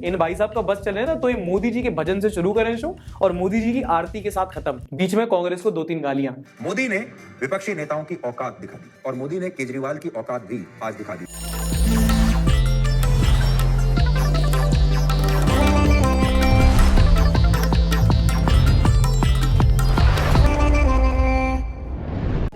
इन भाई साहब का बस चले ना तो ये मोदी जी के भजन से शुरू करें शो और मोदी जी की आरती के साथ खत्म, बीच में कांग्रेस को 2-3 गालियां। मोदी ने विपक्षी नेताओं की औकात दिखा दी और मोदी ने केजरीवाल की औकात भी आज दिखा दी।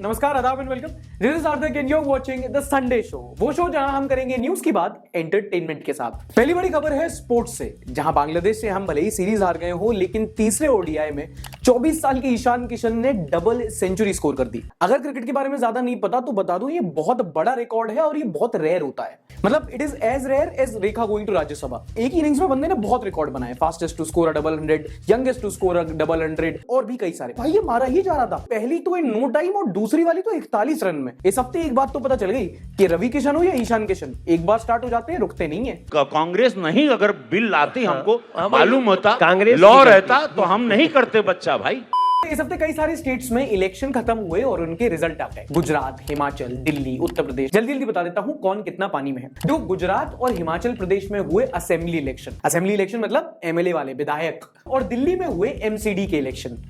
नमस्कार, आदाब and welcome. This is Sarthak and you are watching the Sunday show, वो शो जहां हम करेंगे न्यूज की बात एंटरटेनमेंट के साथ। पहली बड़ी खबर है स्पोर्ट्स से, जहां बांग्लादेश से हम भले ही सीरीज हार गए हो, लेकिन तीसरे ओडीआई में 24 साल के ईशान किशन ने डबल सेंचुरी स्कोर कर दी। अगर क्रिकेट के बारे में ज्यादा नहीं पता तो बता दूं, ये बहुत बड़ा रिकॉर्ड है और ये बहुत रेयर होता है। मतलब it is as rare as Rekha going to Rajya Sabha. एक ही इनिंग्स में बंदे ने बहुत रिकॉर्ड बनाए, fastest to score a double 100, youngest to score a double 100 और भी कई सारे। भाई ये मारा ही जा रहा था, पहली तो इन नो टाइम और दूसरी वाली तो 41 रन में। इस हफ्ते एक बात तो पता चल गई कि रवि किशन हो या ईशान किशन, एक बार स्टार्ट हो जाते हैं रुकते नहीं है। कांग्रेस नहीं अगर बिल लाती हमको मालूम होता, कांग्रेस लॉ रहता तो हम नहीं करते बच्चा भाई। इस हफ्ते कई सारे स्टेट्स में इलेक्शन खत्म हुए और उनके रिजल्ट आ गए। गुजरात, हिमाचल, दिल्ली, उत्तर प्रदेश। जल्दी जल्दी बता देता हूं कौन कितना पानी में है। देखो, गुजरात और हिमाचल प्रदेश में हुए असेंबली इलेक्शन। असेंबली इलेक्शन मतलब एमएलए वाले, विधायक। और दिल्ली में हुए एमसीडी के इलेक्शन।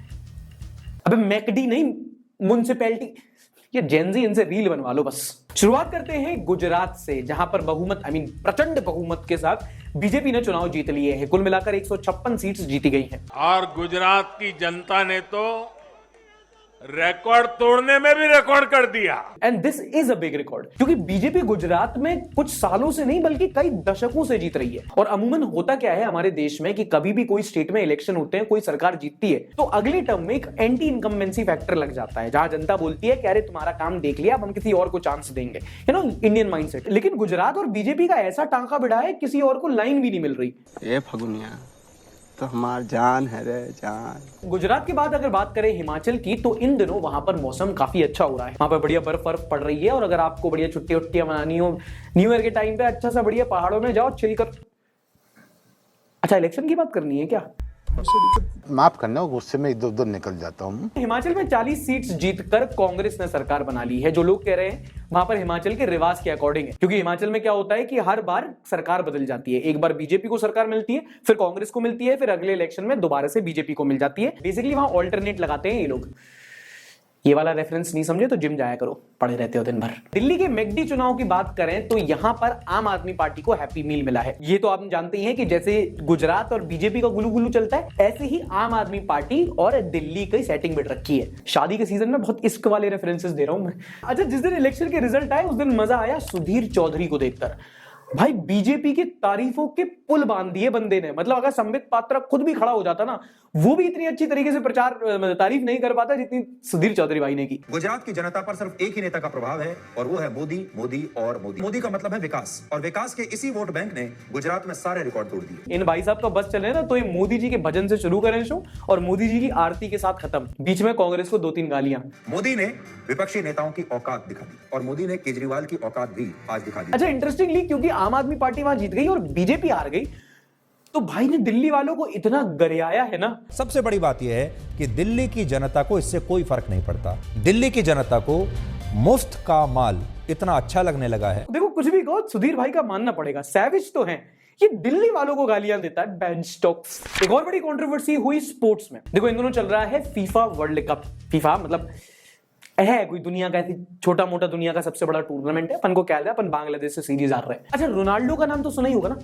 अबे मैकडी नहीं, म्युनिसिपैलिटी। ये जेनजी, इनसे रील बनवा लो बस। शुरुआत करते हैं गुजरात से, जहां पर बहुमत प्रचंड बहुमत के साथ बीजेपी ने चुनाव जीत लिए हैं। कुल मिलाकर 156 सीट्स जीती गई हैं। और गुजरात की जनता ने तो रिकॉर्ड तोड़ने में भी रिकॉर्ड कर दिया। And this is a big record, क्योंकि बीजेपी गुजरात में कुछ सालों से नहीं बल्कि कई दशकों से जीत रही है। और अमूमन होता क्या है हमारे देश में कि कभी भी कोई स्टेट में इलेक्शन होते हैं, कोई सरकार जीतती है तो अगले टर्म में एक एंटी इनकम्बेंसी फैक्टर लग जाता है, जहां जनता बोलती है कि अरे तुम्हारा काम देख लिया, अब हम किसी और को चांस देंगे। You know, Indian mindset. लेकिन गुजरात और बीजेपी का ऐसा टांका भिड़ा है, किसी और को लाइन भी नहीं मिल रही। ये फगुनिया तो हमार जान है रे जान। गुजरात के बाद अगर बात करें हिमाचल की, तो इन दिनों वहां पर मौसम काफी अच्छा हो रहा है। वहां पर बढ़िया बर्फ पड़ रही है और अगर आपको बढ़िया छुट्टी उट्टियां मनानी हो न्यू ईयर के टाइम पे, अच्छा सा बढ़िया पहाड़ों में जाओ, चिल कर। अच्छा, इलेक्शन की बात करनी है क्या? माफ करना, गुस्से में इधर उधर निकल जाता हूँ। हिमाचल में 40 सीट्स जीतकर कांग्रेस ने सरकार बना ली है। जो लोग कह रहे हैं वहां पर हिमाचल के रिवाज के अकॉर्डिंग है, क्योंकि हिमाचल में क्या होता है कि हर बार सरकार बदल जाती है। एक बार बीजेपी को सरकार मिलती है, फिर कांग्रेस को मिलती है, फिर अगले इलेक्शन में दोबारा से बीजेपी को मिल जाती है। बेसिकली वहां ऑल्टरनेट लगाते हैं ये लोग। ये वाला रेफरेंस नहीं समझे तो जिम जाया करो, पड़े रहते हो दिन भर। दिल्ली के मैकडी चुनाव की बात करें तो यहां पर आम आदमी पार्टी को हैप्पी मील मिला है। ये तो आप जानते ही हैं कि जैसे गुजरात और बीजेपी का गुलू गुलू चलता है, ऐसे ही आम आदमी पार्टी और दिल्ली की सेटिंग बिठ रखी है। शादी के सीजन में बहुत इश्क वाले रेफरेंसेस दे रहा हूं मैं। अच्छा, जिस दिन इलेक्शन के रिजल्ट आए उस दिन मजा आया सुधीर चौधरी को देखकर। भाई बीजेपी की तारीफों के पुल बांध दिए बंदे ने। मतलब अगर संबित पात्रा खुद भी खड़ा हो जाता ना, वो भी इतनी अच्छी तरीके से तारीफ नहीं कर पाता जितनी सुधीर चौधरी भाई ने की। गुजरात की जनता पर सिर्फ एक ही नेता का प्रभाव है और वो है मोदी, मोदी और मोदी। मोदी का मतलब है विकास, और विकास के इसी वोट बैंक ने गुजरात में सारे रिकॉर्ड तोड़ दिए। इन भाई साहब का बस चले ना तो ये मोदी जी के भजन से शुरू करें शो और मोदी जी की आरती के साथ खत्म, बीच में कांग्रेस को 2-3 गालियां। मोदी ने विपक्षी नेताओं की औकात दिखा दी और मोदी ने केजरीवाल की औकात भी आज दिखा दी। अच्छा, इंटरेस्टिंगली क्योंकि आम आदमी पार्टी वहां जीत गई और बीजेपी हार गई, तो भाई ने दिल्ली वालों को इतना गरियाया है ना। सबसे बड़ी बात यह है कि दिल्ली की जनता को इससे कोई फर्क नहीं पड़ता। दिल्ली की जनता को मुफ्त का माल इतना अच्छा लगने लगा है। देखो, कुछ भी कहो, सुधीर भाई का मानना पड़ेगा, सैविज तो है। ये दिल्ली वालों को गालियां देता है, बेंच स्टॉक्स। एक और बड़ी कंट्रोवर्सी हुई स्पोर्ट्स में। देखो, इन दोनों चल रहा है फीफा वर्ल्ड कप। फीफा मतलब है कोई दुनिया का ऐसी छोटा मोटा दुनिया का सबसे बड़ा टूर्नामेंट है। अपन को क्या है, अपन बांग्लादेश से सीरीज हार रहे हैं। अच्छा, रोनाल्डो का नाम तो सुना ही होगा ना।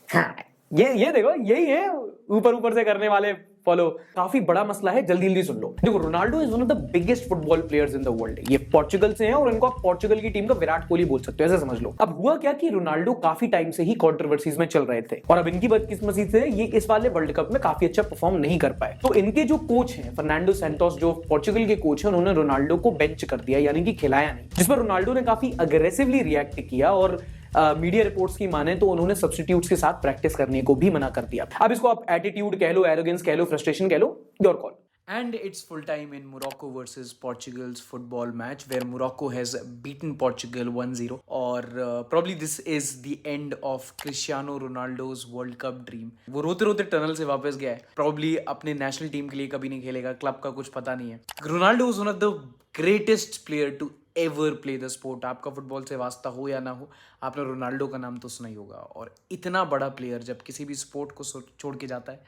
हाँ, ये देखो, यही है ऊपर ऊपर से करने वाले फॉलो। काफी बड़ा मसला है, जल्दी जल्दी सुन लो। देखो, Ronaldo is one of the biggest football players in the world. ये पोर्चुगल से हैं और इनको आप पोर्चुगल की टीम का विराट कोहली बोल सकते हो, ऐसे समझ लो। अब हुआ क्या कि रोनाल्डो काफी टाइम से ही कंट्रोवर्सीज में चल रहे थे और अब इनकी बदकिस्मती से ये इस वाले वर्ल्ड कप में काफी अच्छा परफॉर्म नहीं कर पाए। तो इनके जो कोच हैं फर्नांडो सैंटोस, जो पोर्चुगल के कोच हैं, उन्होंने रोनाल्डो को बेंच कर दिया, यानी कि खिलाया नहीं। जिस पर रोनाल्डो ने काफी अग्रेसिवली रिएक्ट किया और मीडिया रिपोर्ट्स की माने तो उन्होंने सब्स्टिट्यूट्स के साथ प्रैक्टिस करने को भी मना कर दिया। अब इसको आप एटीट्यूड कह लो, एरोगेंस कह लो, फ्रस्ट्रेशन कह लो, your call. And it's full time in Morocco versus Portugal's football match where Morocco has beaten Portugal 1-0 और probably this is the end of Cristiano Ronaldo's World Cup dream। वो रोते रोते tunnel से वापस गया है, probably अपने नेशनल टीम के लिए कभी नहीं खेलेगा, क्लब का कुछ पता नहीं है। Ronaldo is one of the greatest player to ever play the sport, आपका फुटबॉल से वास्ता हो या ना हो, आपने रोनाल्डो का नाम तो सुना ही होगा। और इतना बड़ा प्लेयर जब किसी भी स्पोर्ट को छोड़ के जाता है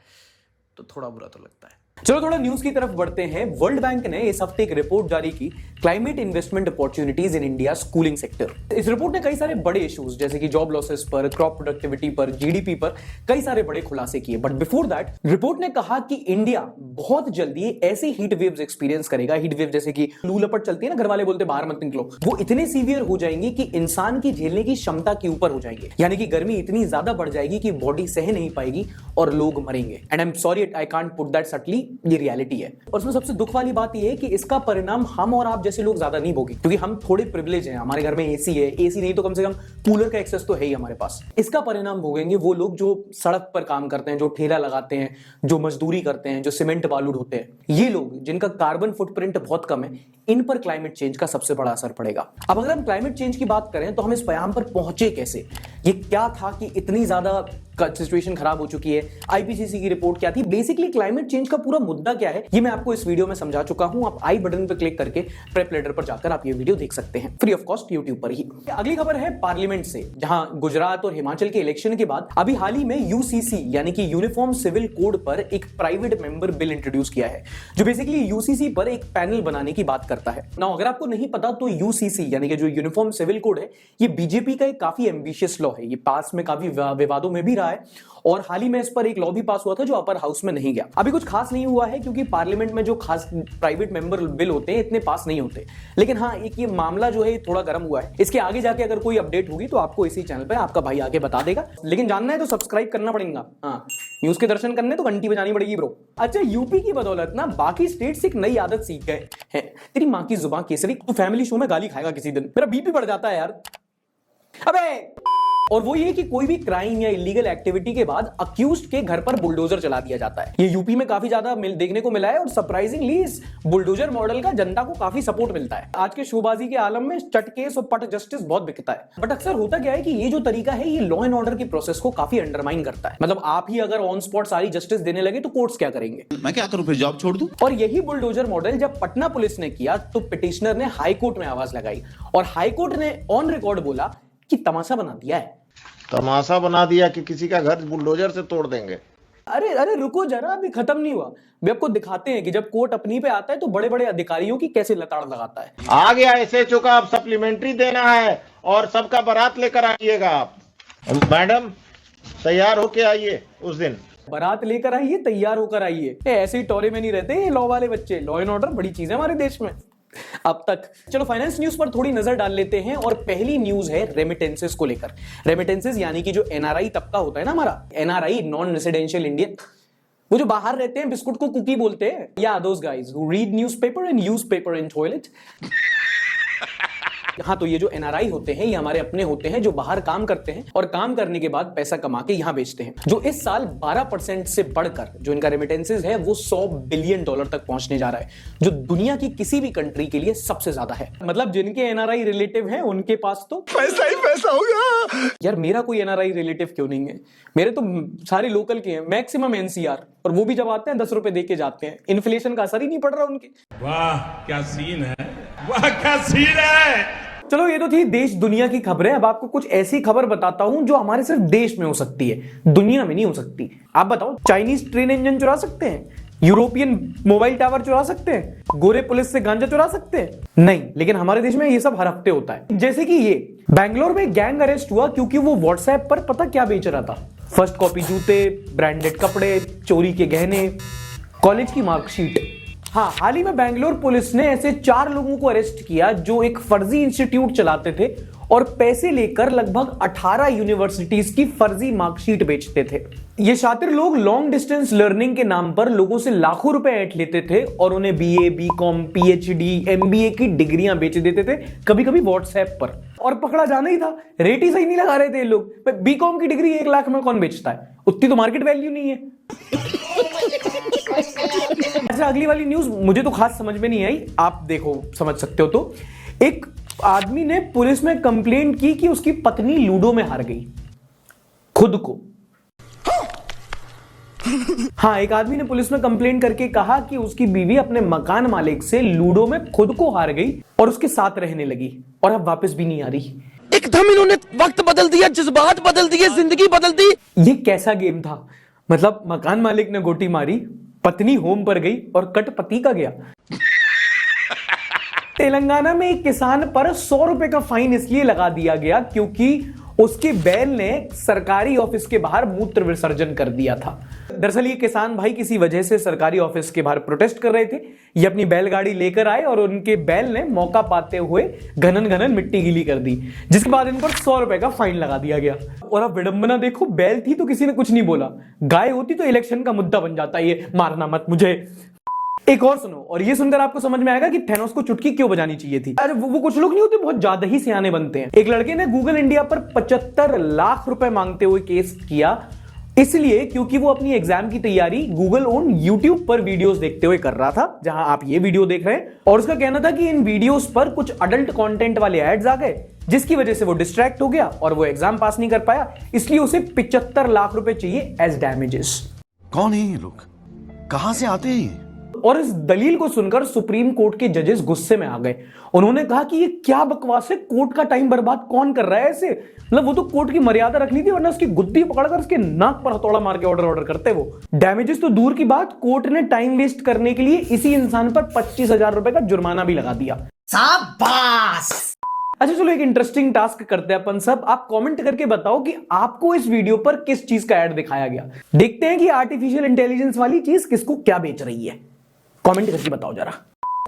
तो थोड़ा बुरा तो लगता है। चलो थोड़ा न्यूज की तरफ बढ़ते हैं। वर्ल्ड बैंक ने इस हफ्ते एक रिपोर्ट जारी की, climate investment opportunities in India schooling sector. इस रिपोर्ट ने कई सारे बड़े इश्यूज जैसे कि जॉब लॉसेस पर, क्रॉप प्रोडक्टिविटी पर, जीडीपी पर कई सारे बड़े खुलासे किए। बट बिफोर दैट रिपोर्ट ने कहा कि इंडिया बहुत जल्दी ऐसी हीट वेव्स एक्सपीरियंस करेगा, हीट वेव जैसे कि लू लपट चलती है ना, घर वाले बोलते बाहर मत निकलो, वो इतने सीवियर हो जाएंगे कि इंसान की झेलने की क्षमता के ऊपर हो जाएंगे। यानी कि गर्मी इतनी ज्यादा बढ़ जाएगी कि बॉडी सह नहीं पाएगी और लोग मरेंगे। And I am sorry I can't put that subtly, ये रियलिटी है। और उसमें सबसे दुख वाली बात यह है कि इसका परिणाम हम और आप जैसे लोग ज्यादा नहीं भोगे, क्योंकि हम थोड़े प्रिविलेज हैं, हमारे घर में एसी है, एसी नहीं तो कम से कम कूलर का एक्सेस तो है ही हमारे पास। इसका परिणाम भोगेंगे वो लोग जो सड़क पर काम करते हैं, जो ठेला लगाते हैं, जो मजदूरी करते हैं, जो सीमेंट बालू ढोते हैं। ये लोग जिनका कार्बन फुटप्रिंट बहुत कम है, इन पर क्लाइमेट चेंज का सबसे बड़ा असर पड़ेगा। अब अगर हम क्लाइमेट चेंज की बात करें तो हम इस पैगाम पर पहुंचे कैसे, ये क्या था कि इतनी ज्यादा सिचुएशन खराब हो चुकी है, आईपीसीसी की रिपोर्ट क्या थी, बेसिकली क्लाइमेट चेंज का पूरा मुद्दा क्या है, ये मैं आपको इस वीडियो में समझा चुका हूं। आप आई बटन पर क्लिक करके प्रेप लेटर पर जाकर आप ये वीडियो देख सकते हैं, फ्री ऑफ कॉस्ट यूट्यूब पर ही। अगली खबर है पार्लियामेंट से, जहां गुजरात और हिमाचल के इलेक्शन के बाद अभी हाल ही में यूसीसी यानी कि यूनिफॉर्म सिविल कोड पर एक प्राइवेट मेंबर बिल इंट्रोड्यूस किया है, जो बेसिकली यूसीसी पर एक पैनल बनाने की बात करता है। ना अगर आपको नहीं पता तो यूसीसी यानी कि जो यूनिफॉर्म सिविल कोड है, ये बीजेपी का एक काफी एम्बिशियस लॉ है। ये पास में काफी विवादों में भी रहा है और हाल ही में इस पर एक लॉ भी पास हुआ था जो अपर हाउस में नहीं गया। अभी कुछ खास नहीं हुआ है क्योंकि पार्लियामेंट में जो खास प्राइवेट मेंबर बिल होते हैं इतने पास नहीं होते, लेकिन हाँ एक ये मामला जो है थोड़ा गर्म हुआ है। इसके आगे जाके अगर कोई अपडेट होगी तो आपको इसी चैनल पे आपका भाई आके बता देगा, लेकिन जानना है तो सब्सक्राइब करना पड़ेगा। हाँ, न्यूज के दर्शन करने तो घंटी बजानी पड़ेगी ब्रो। अच्छा, यूपी की बदौलत ना बाकी स्टेट्स एक नई आदत सीख गए हैं। तेरी माँ की जुबान केसरी, तू फैमिली शो में गाली खाएगा किसी दिन, मेरा बीपी बढ़ जाता है यार। अबे, और वो ये कि कोई भी क्राइम या इलीगल एक्टिविटी के बाद अक्यूज्ड के घर पर बुलडोजर चला दिया जाता है। ये यूपी में काफी ज्यादा देखने को मिला है और सरप्राइजिंगली इस बुलडोजर मॉडल का जनता को काफी सपोर्ट मिलता है। आज के शोबाजी के आलम में चट केस और पट जस्टिस बहुत बिकता है। बट अक्सर होता क्या है कि ये जो तरीका है ये लॉ एंड ऑर्डर की प्रोसेस को काफी अंडरमाइन करता है। मतलब आप ही अगर ऑन स्पॉट सारी जस्टिस देने लगे तो कोर्ट्स क्या करेंगे? मैं क्या करूं, फिर जॉब छोड़ दूं? और यही बुलडोजर मॉडल जब पटना पुलिस ने किया तो पिटिशनर ने हाईकोर्ट में आवाज लगाई और हाईकोर्ट ने ऑन रिकॉर्ड बोला कि तमाशा बना दिया है। तमाशा बना दिया कि किसी का घर बुलडोजर से तोड़ देंगे। अरे अरे रुको जरा, अभी खत्म नहीं हुआ। वे आपको दिखाते हैं कि जब कोर्ट अपनी पे आता है तो बड़े बड़े अधिकारियों की कैसे लताड़ लगाता है। आ गया एसएचओ का, अब सप्लीमेंट्री देना है और सबका बारात लेकर आइएगा आप। मैडम तैयार होके आइए उस दिन। बारात लेकर आइए, तैयार होकर आइए। ऐसे ही टोरे में नहीं रहते ये लॉ वाले बच्चे। लॉ एंड ऑर्डर बड़ी चीज है हमारे देश में अब तक। चलो फाइनेंस न्यूज पर थोड़ी नजर डाल लेते हैं और पहली न्यूज है रेमिटेंसेस को लेकर। रेमिटेंसेस यानी कि जो एनआरआई तबका होता है ना हमारा, एनआरआई नॉन रेसिडेंशियल इंडियन, वो जो बाहर रहते हैं, बिस्कुट को कुकी बोलते हैं, या those guys who read newspaper and use paper in toilet. हाँ, तो ये जो एनआरआई होते हैं ये हमारे अपने होते हैं जो बाहर काम करते हैं और काम करने के बाद पैसा कमा के यहाँ बेचते हैं, जो इस साल 12% से बढ़कर जो इनका रेमिटेंसेस है वो $100 बिलियन तक पहुंचने जा रहा है, जो दुनिया की किसी भी कंट्री के लिए सबसे ज्यादा है। मतलब जिनके एनआरआई रिलेटिव हैं उनके पास तो पैसा ही पैसा होगा। यार मेरा कोई एनआरआई रिलेटिव क्यों नहीं है? मेरे तो सारे लोकल के हैं, मैक्सिमम एनसीआर, और वो भी जब आते हैं 10 रुपए दे के जाते हैं। इन्फ्लेशन का असर ही नहीं पड़ रहा उनके। वाह क्या सीन है, वाह क्या सीन है। चलो ये तो थी देश दुनिया की खबरें। अब आपको कुछ ऐसी खबर बताता हूं जो हमारे सिर्फ देश में हो सकती है, दुनिया में नहीं हो सकती। आप बताओ, चाइनीज ट्रेन इंजन चुरा सकते हैं? यूरोपियन मोबाइल टावर चुरा सकते हैं? गोरे पुलिस से गांजा चुरा सकते हैं? नहीं, लेकिन हमारे देश में ये सब हर हफ्ते होता है। जैसे कि ये बैंगलोर में गैंग अरेस्ट हुआ क्योंकि वो व्हाट्सएप पर पता क्या बेच रहा था? फर्स्ट कॉपी जूते, ब्रांडेड कपड़े, चोरी के गहने, कॉलेज की मार्कशीट। हाँ, हाल ही में बैंगलोर पुलिस ने ऐसे 4 लोगों को अरेस्ट किया जो एक फर्जी इंस्टीट्यूट चलाते थे और पैसे लेकर लगभग 18 यूनिवर्सिटीज की फर्जी मार्कशीट बेचते थे। ये शातिर लोग लॉन्ग डिस्टेंस लर्निंग के नाम पर लोगों से लाखों रुपए ऐंठ लेते थे और उन्हें बीए, बीकॉम, पीएचडी, एमबीए की डिग्रियां बेच देते थे, कभी कभी व्हाट्सएप पर। और पकड़ा जाना ही था, रेट ही सही नहीं लगा रहे थे लोग। बीकॉम की डिग्री 1 लाख में कौन बेचता है? उतनी तो मार्केट वैल्यू नहीं है। अच्छा, अगली वाली न्यूज मुझे तो खास समझ में नहीं आई, आप देखो समझ सकते हो तो। एक आदमी ने पुलिस में कंप्लेंट की कि उसकी पत्नी लूडो में हार गई खुद को। हाँ, एक आदमी ने पुलिस में कंप्लेंट करके कहा कि उसकी बीवी अपने मकान मालिक से लूडो में खुद को हार गई और उसके साथ रहने लगी और अब वापस भी नहीं आ रही। एकदम इन्होंने वक्त बदल दिया, जज्बात बदल दिए, जिंदगी बदल दी। ये कैसा गेम था? मतलब मकान मालिक ने गोटी मारी, पत्नी होम पर गई और कट पति का गया। तेलंगाना में एक किसान पर 100 रुपए का फाइन इसलिए लगा दिया गया क्योंकि उसके बैल ने सरकारी ऑफिस के बाहर मूत्र विसर्जन कर दिया था। दरअसल ये किसान भाई किसी वजह से सरकारी ऑफिस के बाहर प्रोटेस्ट कर रहे थे। ये अपनी बैलगाड़ी लेकर आए और उनके बैल ने मौका पाते हुए घनन मिट्टी गीली कर दी, जिसके बाद इन पर 100 रुपए का फाइन लगा दिया गया। और अब विडंबना देखो, बैल थी तो किसी ने कुछ नहीं बोला, गाय होती तो इलेक्शन का मुद्दा बन जाता, ये मारना मत मुझे। एक और सुनो, और ये सुनकर आपको समझ में आएगा कि थैनोस को चुटकी क्यों बजानी चाहिए थी। अरे वो कुछ लोग नहीं होते, बहुत ज्यादा ही सियाने बनते हैं। एक लड़के ने गूगल इंडिया पर 75 लाख रुपए मांगते हुए केस किया, इसलिए क्योंकि वो अपनी एग्जाम की तैयारी गूगल ओन यूट्यूब पर वीडियोस देखते हुए कर रहा था, जहां आप ये वीडियो देख रहे हैं। और उसका कहना था कि इन वीडियोस पर कुछ अडल्ट कंटेंट वाले एड्स आ गए, जिसकी वजह से वो डिस्ट्रैक्ट हो गया और वो एग्जाम पास नहीं कर पाया, इसलिए उसे 75 लाख रुपए चाहिए एज डैमेजेस। कौन है ये लोग, कहां से आते हैं? और इस दलील को सुनकर सुप्रीम कोर्ट के जजेस गुस्से में आ गए। उन्होंने कहा कि ये क्या बकवास है, कोर्ट का टाइम बर्बाद कौन कर रहा है ऐसे? मतलब वो तो कोर्ट की मर्यादा रखनी थी, वरना उसकी गुद्दी पकड़कर उसके नाक पर हथौड़ा मार के ऑर्डर करते वो। डैमेजेस तो दूर की बात, कोर्ट ने टाइम वेस्ट करने के लिए इसी इंसान पर 25,000 रुपए का जुर्माना भी लगा दिया। शाबाश। अच्छा चलो, एक इंटरेस्टिंग टास्क करते हैं अपन सब। आप कमेंट करके बताओ कि आपको इस वीडियो पर किस चीज का ऐड दिखाया गया। देखते हैं कि आर्टिफिशियल इंटेलिजेंस वाली चीज किसको क्या बेच रही है। कमेंट करके बताओ जरा।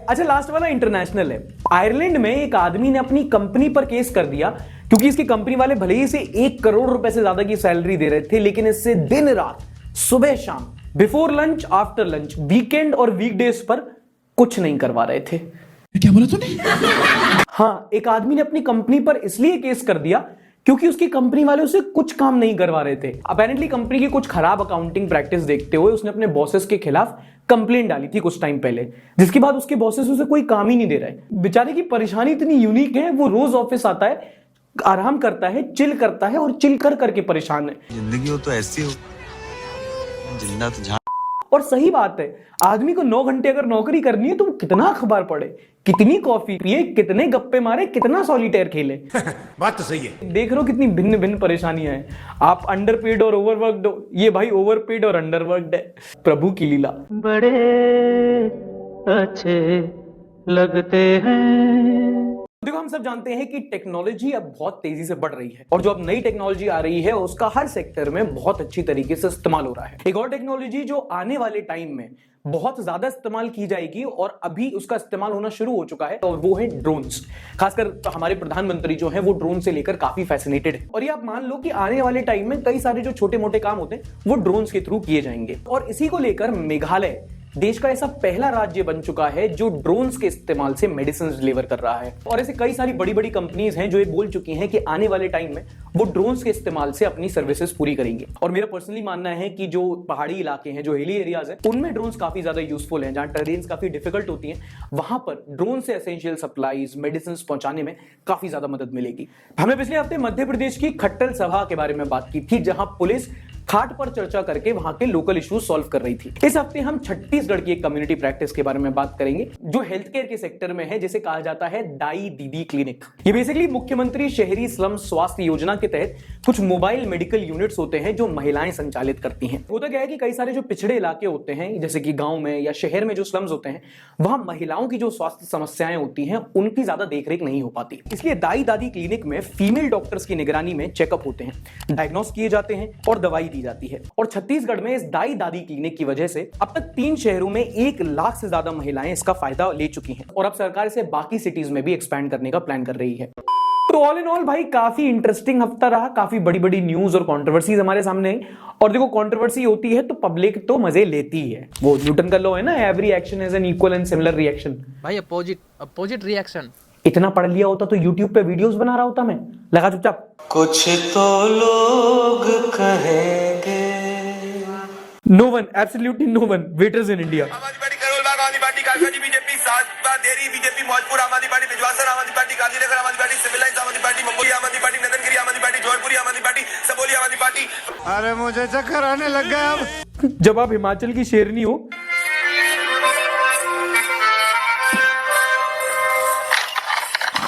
अच्छा, लास्ट वाला इंटरनेशनल है। आयरलैंड में एक आदमी ने अपनी कंपनी पर केस कर दिया क्योंकि इसकी कंपनी वाले भले ही इसे 1 करोड़ रुपए से ज्यादा की सैलरी दे रहे थे, लेकिन इससे दिन रात, सुबह शाम, before lunch, after lunch, weekend और वीकडेज पर कुछ नहीं करवा रहे थे। क्या बोला तूने? हाँ, एक आदमी ने अपनी कंपनी पर इसलिए केस कर दिया क्योंकि उसकी कंपनी वाले उसे कुछ काम नहीं करवा रहे थे। अपेरेंटली कंपनी की कुछ खराब अकाउंटिंग प्रैक्टिस देखते हुए उसने अपने बॉसेस के खिलाफ कंप्लेंट डाली थी कुछ टाइम पहले, जिसके बाद उसके बॉसेस उसे कोई काम ही नहीं दे रहे। बेचारे की परेशानी इतनी यूनिक है, वो रोज ऑफिस आता है, आराम करता है, चिल करता है और चिल कर करके परेशान है। जिंदगी हो तो ऐसी हो, जिंदा तो और सही बात है, आदमी को 9 घंटे अगर नौकरी करनी है तो वो कितना अखबार पढ़े, कितनी कॉफी पिए, कितने गप्पे मारे, कितना सॉलिटेयर खेले। बात तो सही है। देख रहे हो कितनी भिन्न भिन्न परेशानियां हैं। आप अंडरपेड और ओवरवर्क्ड हो, ये भाई ओवरपेड और अंडरवर्क्ड है। प्रभु की लीला। बड़े अच्छे लगते हैं। देखो, हम सब जानते हैं कि टेक्नोलॉजी अब बहुत तेजी से बढ़ रही है और जो अब नई टेक्नोलॉजी आ रही है उसका हर सेक्टर में बहुत अच्छी तरीके से इस्तेमाल हो रहा है। एक और टेक्नोलॉजी जो आने वाले टाइम में बहुत ज्यादा इस्तेमाल की जाएगी और अभी उसका इस्तेमाल होना शुरू हो चुका है, और वो है ड्रोन्स। खासकर हमारे प्रधानमंत्री जो हैं वो ड्रोन से लेकर काफी फैसिनेटेड है। और ये आप मान लो कि आने वाले टाइम में कई सारे जो छोटे मोटे काम होते हैं वो ड्रोन्स के थ्रू किए जाएंगे। और इसी को लेकर मेघालय देश का ऐसा पहला राज्य बन चुका है जो ड्रोन्स के इस्तेमाल से मेडिसिन डिलीवर कर रहा है। और ऐसे कई सारी बड़ी बड़ी कंपनीज हैं जो ये बोल चुकी हैं कि आने वाले टाइम में वो ड्रोन्स के इस्तेमाल से अपनी सर्विसेज पूरी करेंगे। और मेरा पर्सनली मानना है कि जो पहाड़ी इलाके हैं, जो हिली एरियाज हैं, उनमें ड्रोन्स काफी ज्यादा यूजफुल हैं। जहां टेरेन्स काफी डिफिकल्ट होती हैं, वहां पर ड्रोन से एसेंशियल सप्लाईज, मेडिसिन पहुंचाने में काफी ज्यादा मदद मिलेगी। हमने पिछले हफ्ते मध्य प्रदेश की खट्टल सभा के बारे में बात की थी, जहां पुलिस खाट पर चर्चा करके वहां के लोकल इश्यूज सॉल्व कर रही थी। इस हफ्ते हम छत्तीसगढ़ की एक कम्युनिटी प्रैक्टिस के बारे में बात करेंगे जो हेल्थ केयर के सेक्टर में है, जिसे कहा जाता है दाई दीदी क्लिनिक। ये बेसिकली मुख्यमंत्री शहरी स्लम स्वास्थ्य योजना के तहत कुछ मोबाइल मेडिकल यूनिट्स होते हैं जो महिलाएं संचालित करती हैं। होता क्या है कि कई सारे जो पिछड़े इलाके होते हैं, जैसे कि गांव में या शहर में जो स्लम्स होते हैं, वहां महिलाओं की जो स्वास्थ्य समस्याएं होती हैं उनकी ज्यादा देखरेख नहीं हो पाती। इसलिए दाई दादी क्लिनिक में फीमेल डॉक्टर्स की निगरानी में चेकअप होते हैं, डायग्नोस किए जाते हैं और दवाई दी जाती है। और छत्तीसगढ़ में इस दाई दादी क्लिनिक की वजह से अब तक 3 शहरों में 1 लाख से ज्यादा महिलाएं इसका फायदा ले चुकी हैं और अब सरकार इसे बाकी सिटीज में भी एक्सपैंड करने का प्लान कर रही है। तो ऑल इन ऑल भाई काफी इंटरेस्टिंग हफ्ता रहा, काफी बड़ी बड़ी न्यूज और कंट्रोवर्सीज हमारे सामने आई। और देखो, कंट्रोवर्सी होती है तो पब्लिक तो मजे लेती है। वो न्यूटन का लॉ है ना, every action is an equal and similar reaction. भाई अपोजिट रिएक्शन। इतना पढ़ लिया होता तो यूट्यूब पे वीडियोस बना रहा होता मैं। लगा चुपचाप। कुछ तो लोग कहेंगे। No one, absolutely no one. Waiters in India. आम आदमी पार्टी करोल बाग, आम आदमी पार्टी कालकाजी, बीजेपी सासपा देरी, बीजेपी मौजपुर, आम आदमी पार्टी बिजवासन, आम आदमी पार्टी गांधीनगर, आम आदमी पार्टी सिविल लाइंस, आम आदमी पार्टी मंगोली, आम आदमी पार्टी नंदनगिरी, आम आदमी पार्टी जौनपुरी, आम आदमी पार्टी सबोली, आम आदमी पार्टी। अरे मुझे चक्कर आने लग गया अब। जब आप हिमाचल की शेरनी हो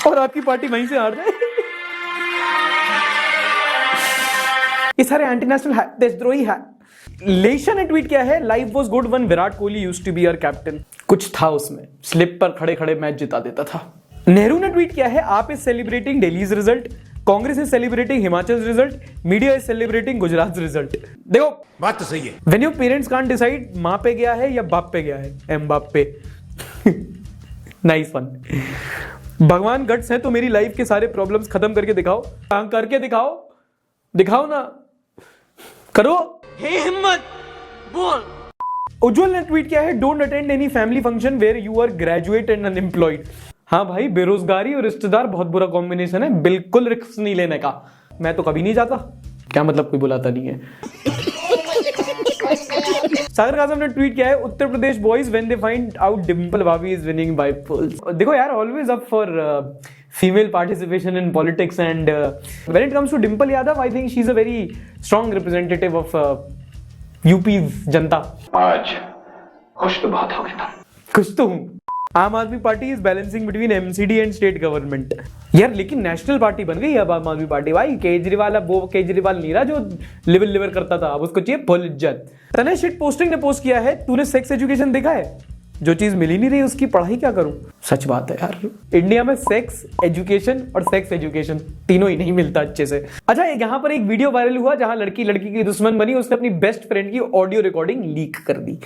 और आपकी पार्टी वहीं से हार जाए। ये सारे एंटी नेशनल है, देशद्रोही है। लेशा ने ट्वीट किया है, life was good when Virat Kohli used to be our captain. कुछ था उसमें, स्लिप पर खड़े खड़े मैच जिता देता था। नेहरू ने ट्वीट किया है, आप is celebrating Delhi's result, Congress is celebrating Himachal result, media is celebrating Gujarat result. देखो बात तो सही है। When your parents can't decide मां पे गया है या बाप पे गया है, एमबाप्पे। Nice one. भगवान गट्स है तो मेरी लाइफ के सारे प्रॉब्लम्स खत्म करके दिखाओ। करके दिखाओ, दिखाओ ना, करो। हिम्मत बोल। उज्जवल ने ट्वीट किया है, don't attend any family function where you are graduate and unemployed. हाँ भाई, बेरोजगारी और रिश्तेदार बहुत बुरा कॉम्बिनेशन है, बिल्कुल रिस्क नहीं लेने का। मैं तो कभी नहीं जाता। क्या मतलब, कोई बुलाता नहीं है। सागर काजम ने ट्वीट किया है, Uttar Pradesh boys when they find out Dimple भाभी इज विनिंग बाय पोल्स। देखो यार, always up for female participation in politics and when it comes to Dimple Yadav, I think she is a very strong representative of UP जनता। आज खुश तो बहुत हो गया। कुछ तो हूं। आम आदमी party is balancing between MCD and state government. यार लेकिन नेशनल पार्टी बन गई अब आम आदमी पार्टी। भाई केजरीवाल, अब वो केजरीवाल नहीं रहा जो लिवर करता था, अब उसको चाहिए फुल इज्जत। तने शिट पोस्टिंग ने पोस्ट किया है, तूने सेक्स एजुकेशन देखा है? जो चीज मिल ही नहीं रही उसकी पढ़ाई क्या करूं? सच बात है यार, इंडिया में सेक्स एजुकेशन और सेक्स एजुकेशन तीनों ही नहीं मिलता अच्छे से। अच्छा, यहाँ पर एक वीडियो वायरल हुआ जहां लड़की लड़की की दुश्मन बनी, उसने अपनी बेस्ट फ्रेंड की ऑडियो रिकॉर्डिंग लीक कर दी।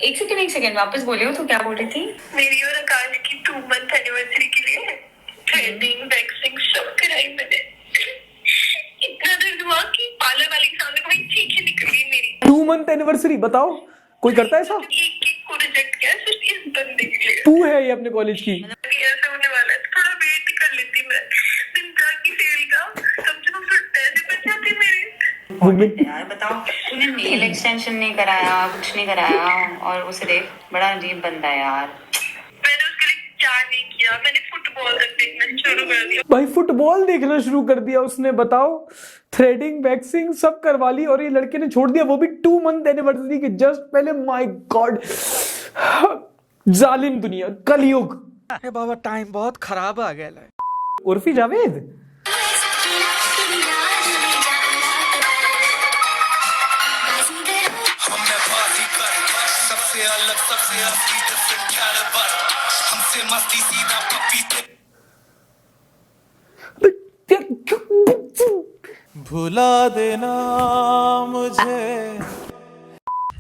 एक सेकंड वापस बोलियो, तो क्या बोल रही थी? मेरी और आकाश की 2 मंथ एनिवर्सरी के लिए थ्रेडिंग, वैक्सिंग सब कराई मैंने। इतना दर्द हुआ कि पार्लर वाले के सामने कोई चीखें निकल गई मेरी। 2 मंथ एनिवर्सरी, बताओ कोई करता है ऐसा? एक को रिजेक्ट किया सिर्फ इस बंदे के लिए। तू है ये अपने कॉलेज की? ऐसा होने वाला है, थोड़ा वेट कर लेती मैं। दिन की सेल का समझो, फिर पैसे बच जाते मेरे। यार बताओ, तूने नेल एक्सटेंशन नहीं कराया, कुछ नहीं कराया, और उसे देख, बड़ा अजीब बंदा है यार। मैंने उसके लिए क्या नहीं किया, मैंने फुटबॉल तक देखना शुरू कर दिया। भाई फुटबॉल देखना शुरू कर दिया उसने, बताओ। थ्रेडिंग, वैक्सिंग सब करवा ली और ये लड़के ने छोड़ दिया, वो भी 2 मंथ एनिवर्सरी के जस्ट पहले। माय गॉड, जालिम दुनिया, कलयुग। अरे बाबा, टाइम बहुत खराब आ गया है। उर्फी जावेद, भुला देना मुझे।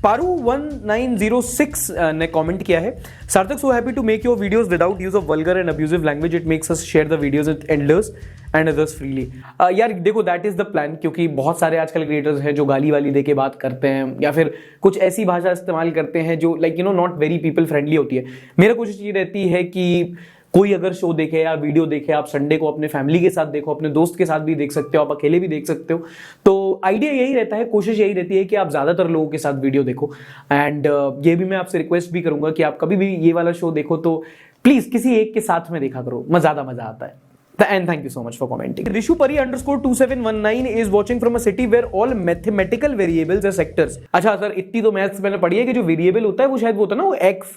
पारू 1906 ने कमेंट किया है, Sarthak so happy to make your videos without use of vulgar and abusive language, it makes us share the videos with enders and others freely. यार देखो, दैट इज द प्लान, क्योंकि बहुत सारे आजकल क्रिएटर्स हैं जो गाली वाली दे के बात करते हैं या फिर कुछ ऐसी भाषा इस्तेमाल करते हैं जो like not very people friendly होती है। मेरा कोशिश ये रहती है कि कोई अगर शो देखे या वीडियो देखे, आप संडे को अपने फैमिली के साथ देखो, अपने दोस्त के साथ भी देख सकते हो, आप अकेले भी देख सकते हो। तो आइडिया यही रहता है, कोशिश यही रहती है कि आप ज्यादातर लोगों के साथ वीडियो देखो। एंड ये भी मैं आपसे रिक्वेस्ट भी करूंगा कि आप कभी भी ये वाला शो देखो तो प्लीज किसी एक के साथ में देखा करो, ज्यादा मजा आता है। And thank you so much for commenting. Rishupari_2719 is watching from a city where all mathematical variables are sectors. अच्छा सर, इतनी तो मैथ्स मैंने पढ़ी है कि जो वेरिएबल होता है वो शायद वो होता है ना, वो एक्स,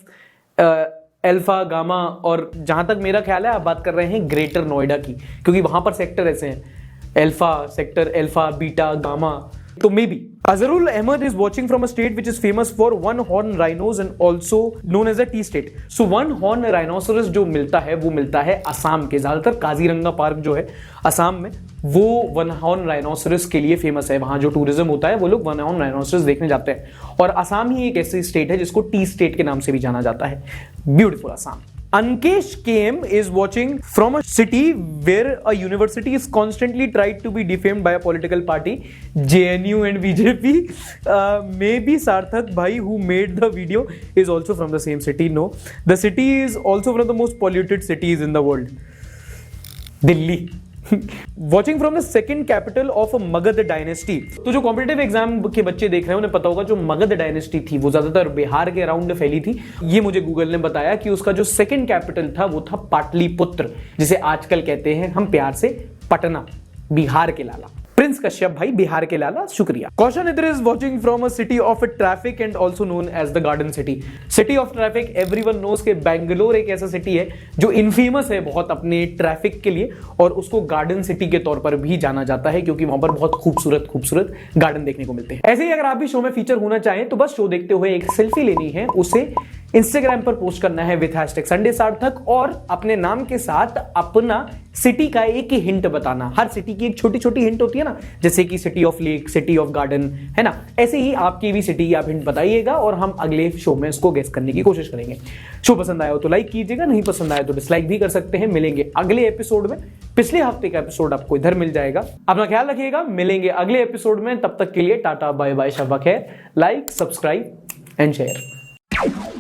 अल्फा, गामा, और जहां तक मेरा ख्याल है आप बात कर रहे हैं ग्रेटर नोएडा की, क्योंकि वहां पर सेक्टर ऐसे हैं, alpha sector, alpha, beta, gamma. तो maybe Azarul Ahmed is watching from a state which is famous for one horn rhinos and also known as a tea state. So one horn rhinoceros जो मिलता है वो मिलता है असम के, ज्यादातर Kaziranga park जो है असम में, वो वन हॉर्न राइनोसरस के लिए फेमस है। वहां जो टूरिज्म होता है वो लोग वन हॉर्न राइनोसरस देखने जाते हैं, और असम ही एक ऐसी स्टेट है जिसको टी स्टेट के नाम से भी जाना जाता है। Beautiful Assam. Ankesh KM is watching from a city where a university is constantly tried to be defamed by a political party, JNU and BJP. Maybe Sarthak bhai who made the video is also from the same city. No, the city is also one of the most polluted cities in the world. Delhi. Watching from the second capital of a Magad dynasty. तो जो competitive exam के बच्चे देख रहे हैं उन्हें पता होगा जो मगध डायनेस्टी थी वो ज्यादातर बिहार के अराउंड फैली थी। ये मुझे गूगल ने बताया कि उसका जो सेकंड कैपिटल था वो था पाटलिपुत्र, जिसे आजकल कहते हैं हम प्यार से पटना, बिहार के लाला। प्रिंस कश्यप भाई बिहार के लाला, शुक्रिया। कौशन इधर is watching from a city of traffic and also known as the garden city. City of traffic, everyone knows के बैंगलोर एक ऐसा सिटी है जो इनफेमस है बहुत अपने ट्रैफिक के लिए, और उसको गार्डन सिटी के तौर पर भी जाना जाता है क्योंकि वहां पर बहुत खूबसूरत खूबसूरत गार्डन देखने को मिलते हैं। ऐसे ही अगर आप भी शो में फीचर होना चाहें तो बस शो देखते हुए एक सेल्फी लेनी है, उसे इंस्टाग्राम पर पोस्ट करना है विद हैशटैग संडे सार्थक, और अपने नाम के साथ अपना सिटी का एक ही हिंट बताना। हर सिटी की एक छोटी छोटी हिंट होती है ना, जैसे कि city of lake, city of garden, है ना, ऐसे ही आपकी भी सिटी आप हिंट बताइएगा और हम अगले शो में इसको गेस करने की कोशिश करेंगे। शो पसंद आया हो तो लाइक कीजिएगा, नहीं पसंद आया तो डिसलाइक भी कर सकते हैं। मिलेंगे अगले एपिसोड में, पिछले हफ्ते का एपिसोड आपको इधर मिल जाएगा। अपना ख्याल रखिएगा, मिलेंगे अगले एपिसोड में, तब तक के लिए टाटा बाय बाय, शब्बा खैर, लाइक सब्सक्राइब एंड शेयर।